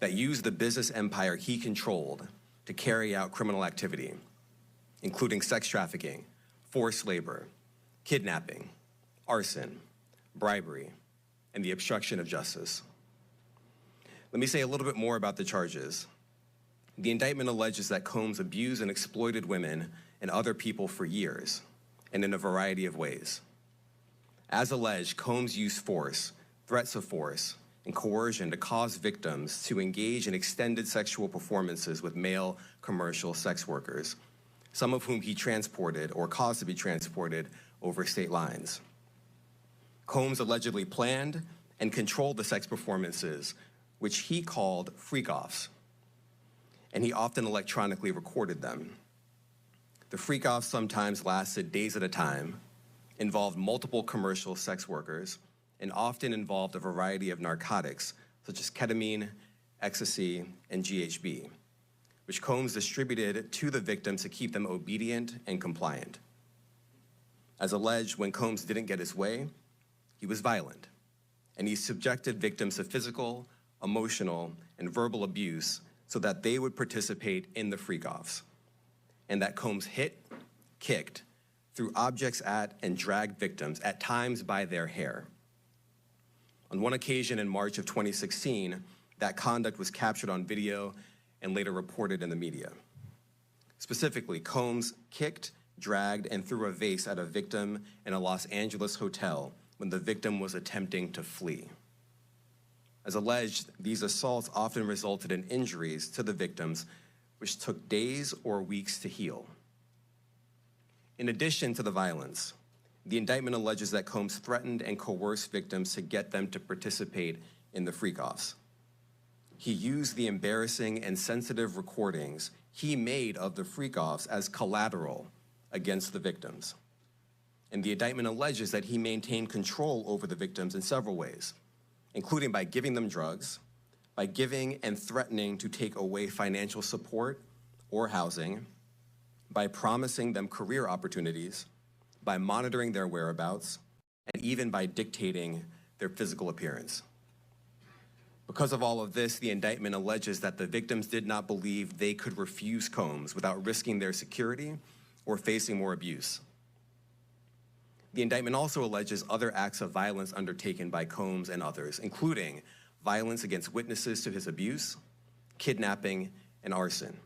that used the business empire he controlled to carry out criminal activity, including sex trafficking, forced labor, kidnapping, arson, bribery, and the obstruction of justice. Let me say a little bit more about the charges. The indictment alleges that Combs abused and exploited women and other people for years, and in a variety of ways. As alleged, Combs used force, threats of force, and coercion to cause victims to engage in extended sexual performances with male commercial sex workers, some of whom he transported or caused to be transported over state lines. Combs allegedly planned and controlled the sex performances, which he called freak-offs, and he often electronically recorded them. The freak-offs sometimes lasted days at a time, involved multiple commercial sex workers, and often involved a variety of narcotics, such as ketamine, ecstasy, and GHB, which Combs distributed to the victims to keep them obedient and compliant. As alleged, when Combs didn't get his way, he was violent, and he subjected victims to physical, emotional, and verbal abuse so that they would participate in the freak-offs, and that Combs hit, kicked, threw objects at, and dragged victims, at times by their hair. On one occasion in March of 2016, that conduct was captured on video and later reported in the media. Specifically, Combs kicked, dragged, and threw a vase at a victim in a Los Angeles hotel when the victim was attempting to flee. As alleged, these assaults often resulted in injuries to the victims, which took days or weeks to heal. In addition to the violence, the indictment alleges that Combs threatened and coerced victims to get them to participate in the freak-offs. He used the embarrassing and sensitive recordings he made of the freak-offs as collateral against the victims. And the indictment alleges that he maintained control over the victims in several ways, including by giving them drugs, by giving and threatening to take away financial support or housing, by promising them career opportunities, by monitoring their whereabouts, and even by dictating their physical appearance. Because of all of this, the indictment alleges that the victims did not believe they could refuse Combs without risking their security or facing more abuse. The indictment also alleges other acts of violence undertaken by Combs and others, including violence against witnesses to his abuse, kidnapping, and arson.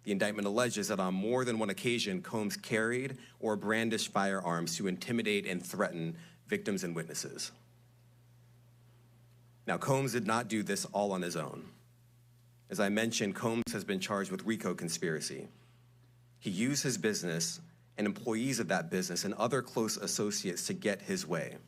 The indictment alleges that on more than one occasion, Combs carried or brandished firearms to intimidate and threaten victims and witnesses. Now, Combs did not do this all on his own. As I mentioned, Combs has been charged with RICO conspiracy. He used his business and employees of that business and other close associates to get his way.